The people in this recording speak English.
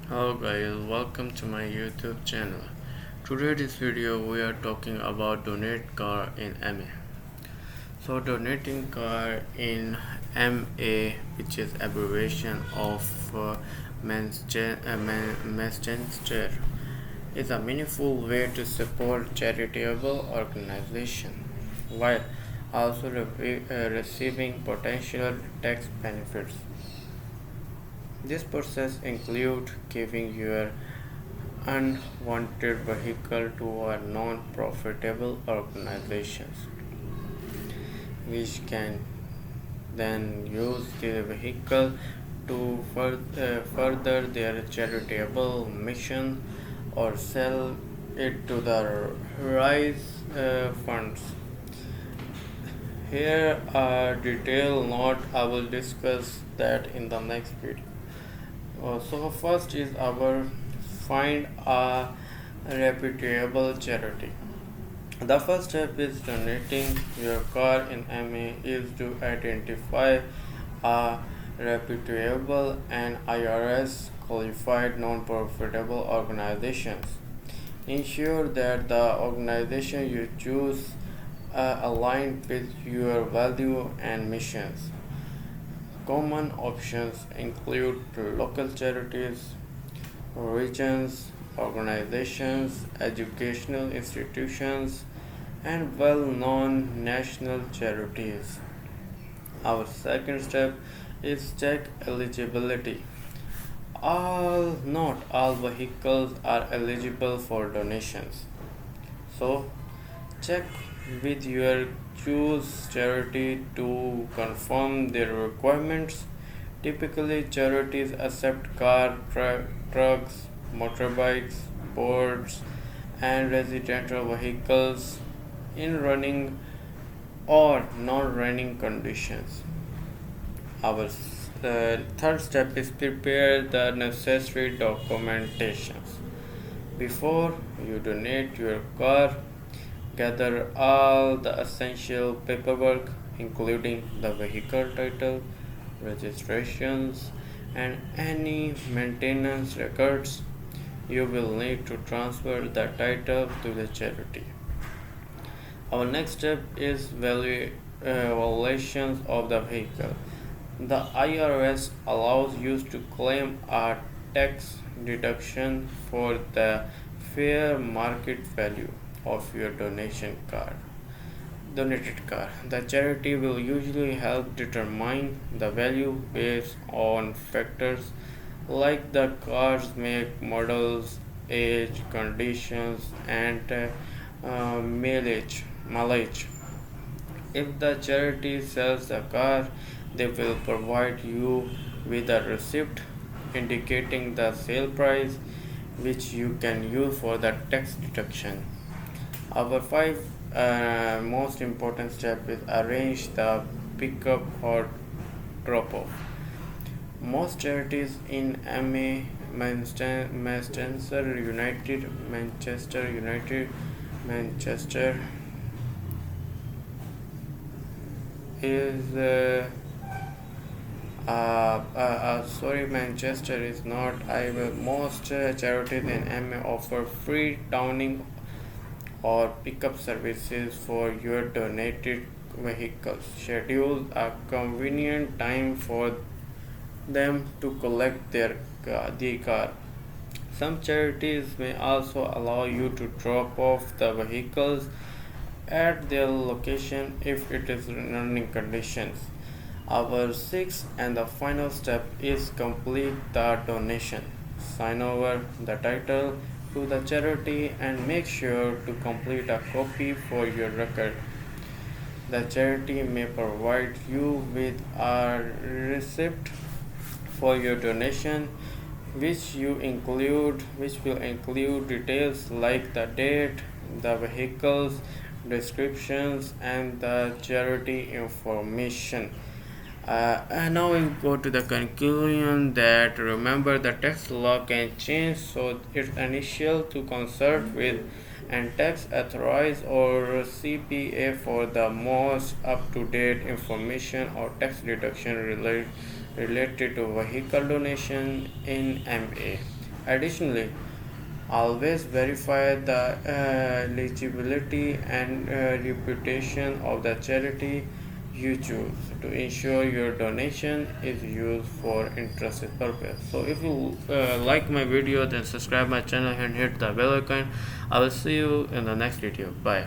Hello guys, welcome to my YouTube channel. Today this video we are talking about donate car in MA. So donating car in MA, which is abbreviation of Manchester, is a meaningful way to support charitable organization while also receiving potential tax benefits. This process includes giving your unwanted vehicle to a non-profitable organizations, which can then use the vehicle to further their charitable mission or sell it to the rise funds. Here a detailed note. I will discuss that in the next video. So first is our find a reputable charity. The first step is donating your car in MA is to identify a reputable and IRS qualified non-profitable organizations. Ensure that the organization you choose align with your value and missions. Common options include local charities, regions, organizations, educational institutions, and well known national charities. Our second step is check eligibility. Not all vehicles are eligible for donations. So, check with your choose charity to confirm their requirements. Typically, charities accept trucks, motorbikes, boats, and residential vehicles in running or non-running conditions. Our third step is prepare the necessary documentations. Before you donate your car, gather all the essential paperwork, including the vehicle title, registrations, and any maintenance records. You will need to transfer the title to the charity. Our next step is valuations of the vehicle. The IRS allows you to claim a tax deduction for the fair market value of your donated car. The charity will usually help determine the value based on factors like the car's make, models, age, conditions, and mileage. If the charity sells the car, they will provide you with a receipt indicating the sale price, which you can use for the tax deduction. Our five most important step is arrange the pickup or drop off. Most charities in Manchester is Manchester is not. I will most charities in MA offer free towing or pickup services for your donated vehicles. Schedule a convenient time for them to collect the car. Some charities may also allow you to drop off the vehicles at their location if it is in running conditions. Our sixth and the final step is complete the donation. Sign over the title to the charity and make sure to complete a copy for your record. The charity may provide you with a receipt for your donation which will include details like the date, the vehicles, descriptions, and the charity information. And now we go to the conclusion that remember the tax law can change, so it's essential to consult with and tax authorize or CPA for the most up-to-date information or tax deduction related to vehicle donation in MA. Additionally, always verify the eligibility and reputation of the charity you choose to ensure your donation is used for interested purpose. So if you like my video, then subscribe my channel and hit the bell icon. I will see you in the next video. Bye.